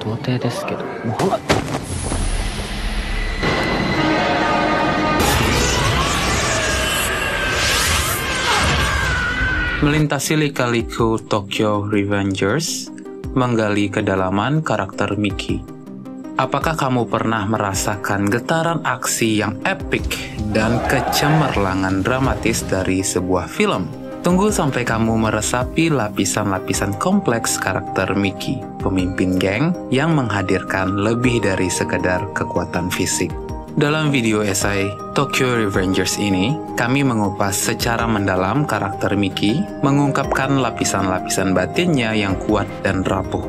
童貞ですけど、もうMelintasi lika-liku Tokyo Revengers, menggali kedalaman karakter Miki. Apakah kamu pernah merasakan getaran aksi yang epik dan kecemerlangan dramatis dari sebuah film? Tunggu sampai kamu meresapi lapisan-lapisan kompleks karakter Miki, pemimpin geng yang menghadirkan lebih dari sekedar kekuatan fisik. Dalam video esai Tokyo Revengers ini, kami mengupas secara mendalam karakter Miki, mengungkapkan lapisan-lapisan batinnya yang kuat dan rapuh.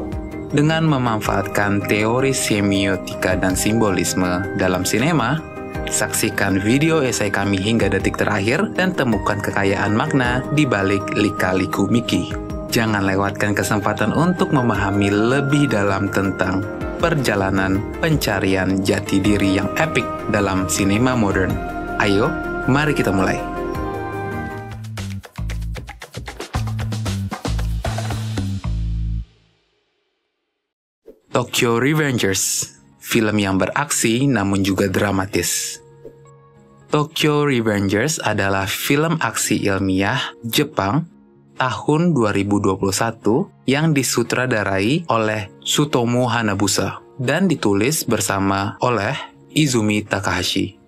Dengan memanfaatkan teori semiotika dan simbolisme dalam sinema, saksikan video esai kami hingga detik terakhir dan temukan kekayaan makna di balik lika-liku Miki. Jangan lewatkan kesempatan untuk memahami lebih dalam tentang perjalanan pencarian jati diri yang epik dalam sinema modern. Ayo, mari kita mulai. Tokyo Revengers, film yang beraksi namun juga dramatis. Tokyo Revengers adalah film aksi ilmiah Jepang tahun 2021 yang disutradarai oleh Tsutomu Hanabusa dan ditulis bersama oleh Izumi Takahashi.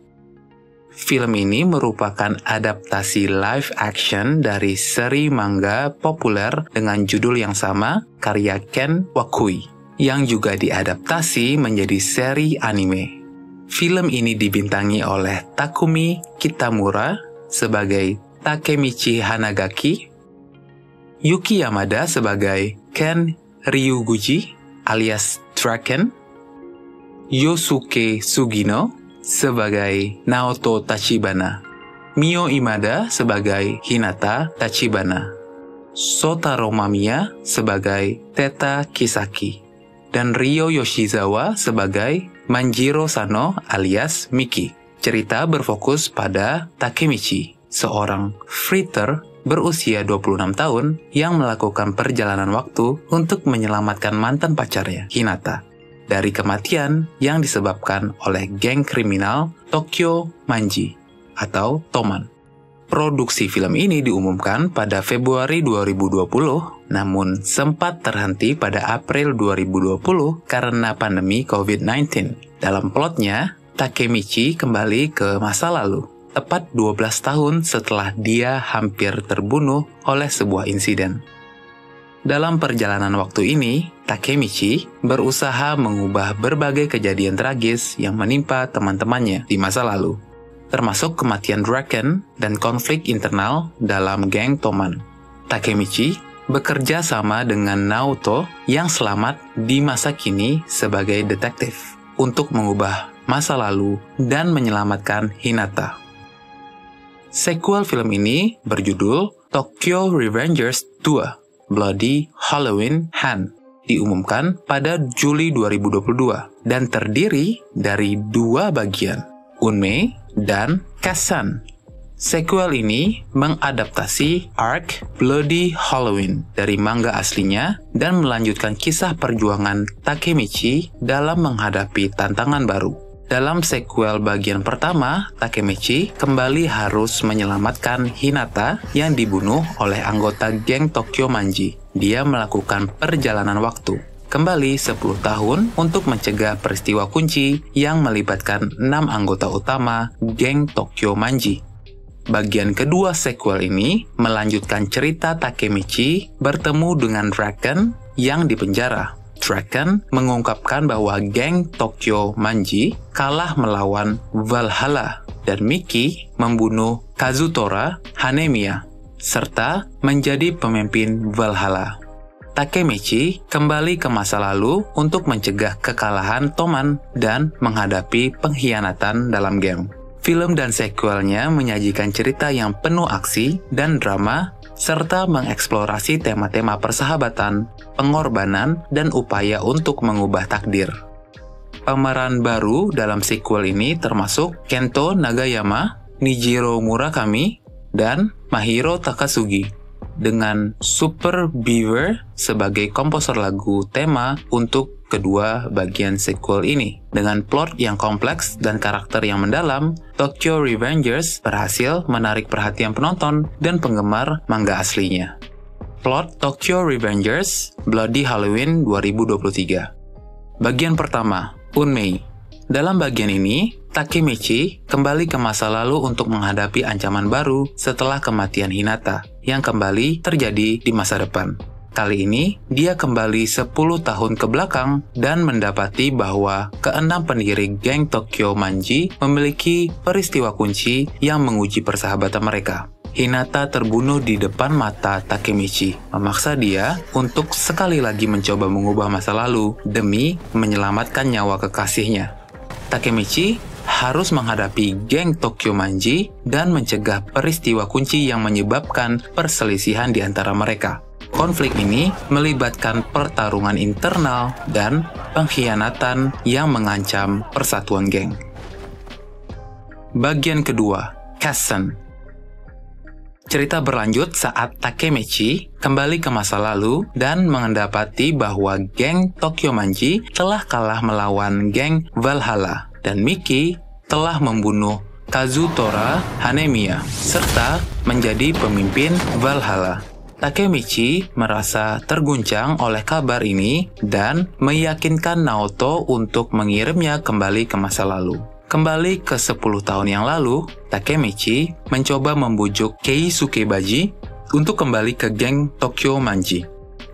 Film ini merupakan adaptasi live action dari seri manga populer dengan judul yang sama, karya Ken Wakui, yang juga diadaptasi menjadi seri anime. Film ini dibintangi oleh Takumi Kitamura sebagai Takemichi Hanagaki, Yuki Yamada sebagai Ken Ryuguchi alias Draken, Yosuke Sugino sebagai Naoto Tachibana, Mio Imada sebagai Hinata Tachibana, Shotaro Mamiya sebagai Teta Kisaki, dan Ryo Yoshizawa sebagai Manjiro Sano alias Miki. Cerita berfokus pada Takemichi, seorang fighter berusia 26 tahun yang melakukan perjalanan waktu untuk menyelamatkan mantan pacarnya, Hinata, dari kematian yang disebabkan oleh geng kriminal Tokyo Manji atau Toman. Produksi film ini diumumkan pada Februari 2020, namun sempat terhenti pada April 2020 karena pandemi COVID-19. Dalam plotnya, Takemichi kembali ke masa lalu, tepat 12 tahun setelah dia hampir terbunuh oleh sebuah insiden. Dalam perjalanan waktu ini, Takemichi berusaha mengubah berbagai kejadian tragis yang menimpa teman-temannya di masa lalu, termasuk kematian Draken dan konflik internal dalam geng Toman. Takemichi bekerja sama dengan Naoto yang selamat di masa kini sebagai detektif untuk mengubah masa lalu dan menyelamatkan Hinata. Sequel film ini berjudul Tokyo Revengers 2 Bloody Halloween Han, diumumkan pada Juli 2022 dan terdiri dari 2 bagian, Unmei dan Kasan. Sequel ini mengadaptasi arc Bloody Halloween dari manga aslinya dan melanjutkan kisah perjuangan Takemichi dalam menghadapi tantangan baru. Dalam sequel bagian pertama, Takemichi kembali harus menyelamatkan Hinata yang dibunuh oleh anggota geng Tokyo Manji. Dia melakukan perjalanan waktu kembali 10 tahun untuk mencegah peristiwa kunci yang melibatkan 6 anggota utama geng Tokyo Manji. Bagian kedua sequel ini melanjutkan cerita Takemichi bertemu dengan Draken yang dipenjara. Draken mengungkapkan bahwa geng Tokyo Manji kalah melawan Valhalla dan Miki membunuh Kazutora Hanemiya serta menjadi pemimpin Valhalla. Takemichi kembali ke masa lalu untuk mencegah kekalahan Toman dan menghadapi pengkhianatan dalam geng. Film dan sequelnya menyajikan cerita yang penuh aksi dan drama serta mengeksplorasi tema-tema persahabatan, pengorbanan, dan upaya untuk mengubah takdir. Pemeran baru dalam sequel ini termasuk Kento Nagayama, Nijiro Murakami, dan Mahiro Takasugi. dengan Super Beaver sebagai komposer lagu tema untuk kedua bagian sequel ini. Dengan plot yang kompleks dan karakter yang mendalam, Tokyo Revengers berhasil menarik perhatian penonton dan penggemar manga aslinya. Plot Tokyo Revengers Bloody Halloween 2023. Bagian pertama, Unmei. Dalam bagian ini, Takemichi kembali ke masa lalu untuk menghadapi ancaman baru setelah kematian Hinata, yang kembali terjadi di masa depan. Kali ini, dia kembali 10 tahun ke belakang dan mendapati bahwa keenam pendiri geng Tokyo Manji memiliki peristiwa kunci yang menguji persahabatan mereka. Hinata terbunuh di depan mata Takemichi, memaksa dia untuk sekali lagi mencoba mengubah masa lalu demi menyelamatkan nyawa kekasihnya. Takemichi harus menghadapi geng Tokyo Manji dan mencegah peristiwa kunci yang menyebabkan perselisihan di antara mereka. Konflik ini melibatkan pertarungan internal dan pengkhianatan yang mengancam persatuan geng. Bagian kedua, Kassen. Cerita berlanjut saat Takemichi kembali ke masa lalu dan mendapati bahwa geng Tokyo Manji telah kalah melawan geng Valhalla dan Miki telah membunuh Kazutora Hanemiya serta menjadi pemimpin Valhalla. Takemichi merasa terguncang oleh kabar ini dan meyakinkan Naoto untuk mengirimnya kembali ke masa lalu. Kembali ke 10 tahun yang lalu, Takemichi mencoba membujuk Keisuke Baji untuk kembali ke geng Tokyo Manji.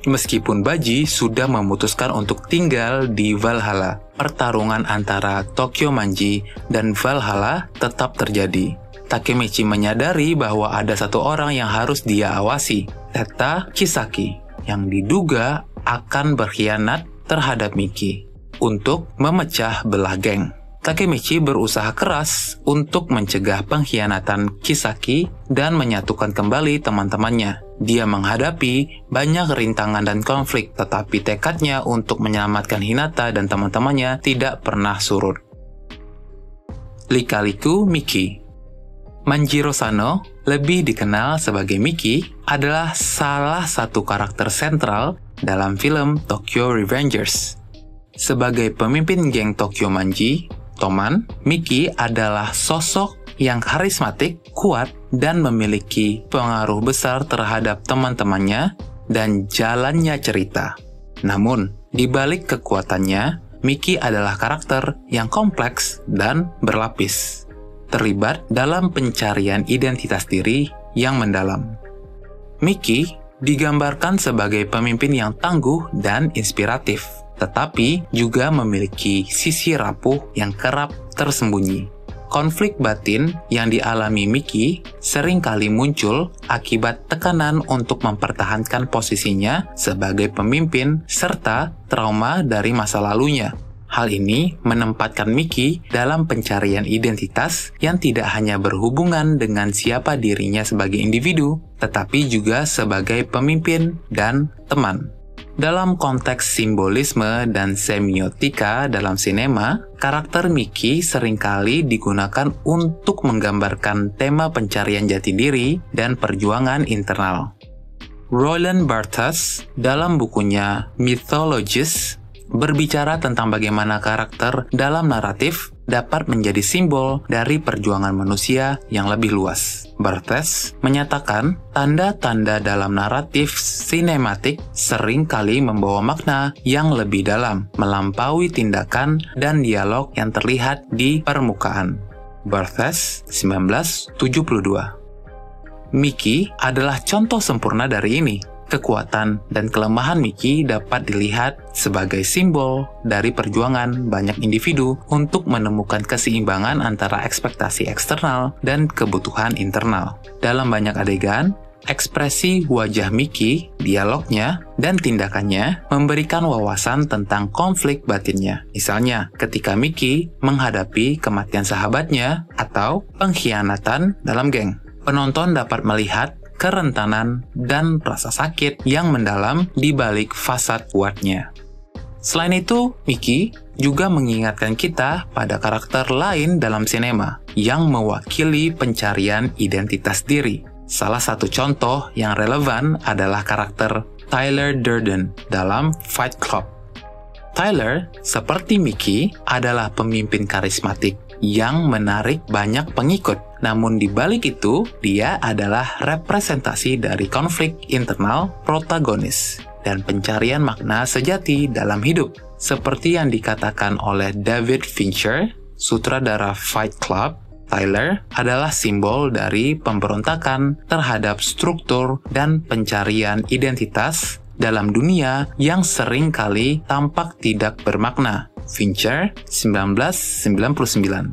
Meskipun Baji sudah memutuskan untuk tinggal di Valhalla, pertarungan antara Tokyo Manji dan Valhalla tetap terjadi. Takemichi menyadari bahwa ada satu orang yang harus dia awasi, Teta Kisaki, yang diduga akan berkhianat terhadap Miki untuk memecah belah geng. Takemichi berusaha keras untuk mencegah pengkhianatan Kisaki dan menyatukan kembali teman-temannya. Dia menghadapi banyak rintangan dan konflik, tetapi tekadnya untuk menyelamatkan Hinata dan teman-temannya tidak pernah surut. Lika-liku Miki. Manjiro Sano, lebih dikenal sebagai Miki, adalah salah satu karakter sentral dalam film Tokyo Revengers. Sebagai pemimpin geng Tokyo Manji, Toman, Miki adalah sosok yang karismatik, kuat, dan memiliki pengaruh besar terhadap teman-temannya dan jalannya cerita. Namun, di balik kekuatannya, Miki adalah karakter yang kompleks dan berlapis, terlibat dalam pencarian identitas diri yang mendalam. Miki digambarkan sebagai pemimpin yang tangguh dan inspiratif, tetapi juga memiliki sisi rapuh yang kerap tersembunyi. Konflik batin yang dialami Miki seringkali muncul akibat tekanan untuk mempertahankan posisinya sebagai pemimpin serta trauma dari masa lalunya. Hal ini menempatkan Miki dalam pencarian identitas yang tidak hanya berhubungan dengan siapa dirinya sebagai individu, tetapi juga sebagai pemimpin dan teman. Dalam konteks simbolisme dan semiotika dalam sinema, karakter Miki seringkali digunakan untuk menggambarkan tema pencarian jati diri dan perjuangan internal. Roland Barthes dalam bukunya Mythologist berbicara tentang bagaimana karakter dalam naratif dapat menjadi simbol dari perjuangan manusia yang lebih luas. Barthes menyatakan tanda-tanda dalam naratif sinematik sering kali membawa makna yang lebih dalam, melampaui tindakan dan dialog yang terlihat di permukaan. Barthes, 1972. Miki adalah contoh sempurna dari ini. Kekuatan dan kelemahan Miki dapat dilihat sebagai simbol dari perjuangan banyak individu untuk menemukan keseimbangan antara ekspektasi eksternal dan kebutuhan internal. Dalam banyak adegan, ekspresi wajah Miki, dialognya, dan tindakannya memberikan wawasan tentang konflik batinnya. Misalnya, ketika Miki menghadapi kematian sahabatnya atau pengkhianatan dalam geng. Penonton dapat melihat kerentanan dan rasa sakit yang mendalam di balik fasad kuatnya. Selain itu, Miki juga mengingatkan kita pada karakter lain dalam sinema yang mewakili pencarian identitas diri. Salah satu contoh yang relevan adalah karakter Tyler Durden dalam Fight Club. Tyler, seperti Mickey, adalah pemimpin karismatik yang menarik banyak pengikut. Namun di balik itu, dia adalah representasi dari konflik internal protagonis dan pencarian makna sejati dalam hidup. Seperti yang dikatakan oleh David Fincher, sutradara Fight Club, Tyler adalah simbol dari pemberontakan terhadap struktur dan pencarian identitas dalam dunia yang sering kali tampak tidak bermakna. Fincher, 1999.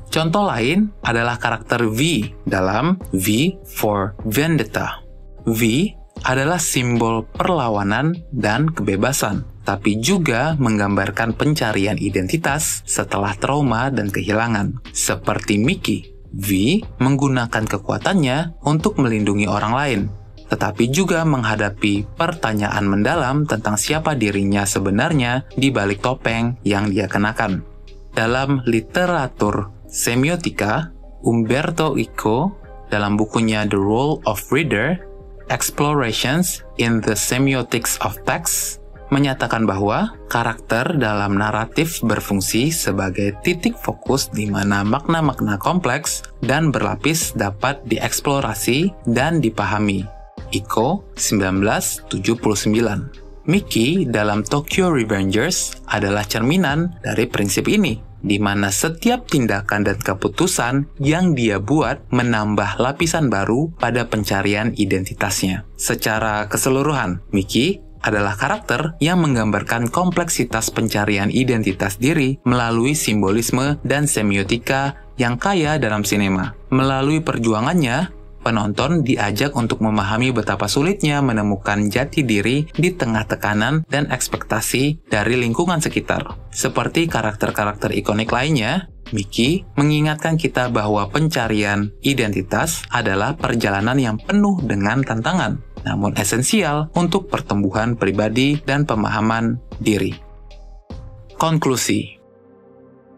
Contoh lain adalah karakter V dalam V for Vendetta. V adalah simbol perlawanan dan kebebasan, tapi juga menggambarkan pencarian identitas setelah trauma dan kehilangan. Seperti Mickey, V menggunakan kekuatannya untuk melindungi orang lain, tetapi juga menghadapi pertanyaan mendalam tentang siapa dirinya sebenarnya di balik topeng yang dia kenakan. Dalam literatur semiotika, Umberto Eco dalam bukunya The Role of Reader, Explorations in the Semiotics of Text, menyatakan bahwa karakter dalam naratif berfungsi sebagai titik fokus di mana makna-makna kompleks dan berlapis dapat dieksplorasi dan dipahami. Eco, 1979. Mickey dalam Tokyo Revengers adalah cerminan dari prinsip ini, di mana setiap tindakan dan keputusan yang dia buat menambah lapisan baru pada pencarian identitasnya. Secara keseluruhan, Mickey adalah karakter yang menggambarkan kompleksitas pencarian identitas diri melalui simbolisme dan semiotika yang kaya dalam sinema. Melalui perjuangannya, penonton diajak untuk memahami betapa sulitnya menemukan jati diri di tengah tekanan dan ekspektasi dari lingkungan sekitar. Seperti karakter-karakter ikonik lainnya, Mickey mengingatkan kita bahwa pencarian identitas adalah perjalanan yang penuh dengan tantangan, namun esensial untuk pertumbuhan pribadi dan pemahaman diri. Konklusi: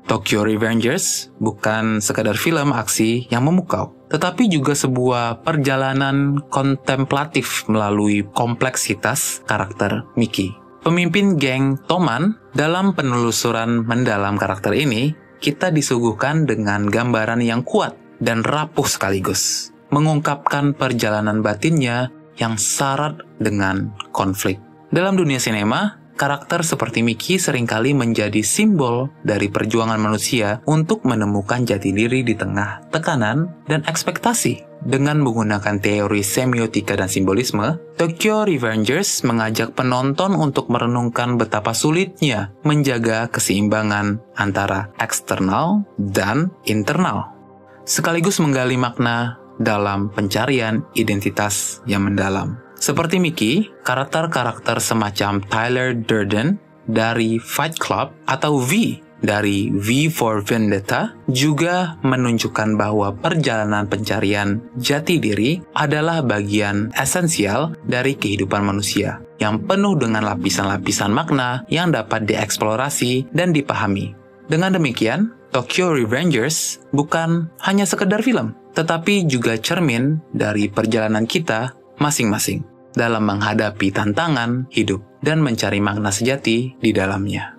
Tokyo Revengers bukan sekadar film aksi yang memukau, tetapi juga sebuah perjalanan kontemplatif melalui kompleksitas karakter Mickey. Pemimpin geng Toman, dalam penelusuran mendalam karakter ini, kita disuguhkan dengan gambaran yang kuat dan rapuh sekaligus, mengungkapkan perjalanan batinnya yang syarat dengan konflik. Dalam dunia sinema, karakter seperti Mickey seringkali menjadi simbol dari perjuangan manusia untuk menemukan jati diri di tengah tekanan dan ekspektasi. Dengan menggunakan teori semiotika dan simbolisme, Tokyo Revengers mengajak penonton untuk merenungkan betapa sulitnya menjaga keseimbangan antara eksternal dan internal, sekaligus menggali makna dalam pencarian identitas yang mendalam. Seperti Mickey, karakter-karakter semacam Tyler Durden dari Fight Club atau V dari V for Vendetta juga menunjukkan bahwa perjalanan pencarian jati diri adalah bagian esensial dari kehidupan manusia yang penuh dengan lapisan-lapisan makna yang dapat dieksplorasi dan dipahami. Dengan demikian, Tokyo Revengers bukan hanya sekedar film, tetapi juga cermin dari perjalanan kita masing-masing dalam menghadapi tantangan hidup dan mencari makna sejati di dalamnya.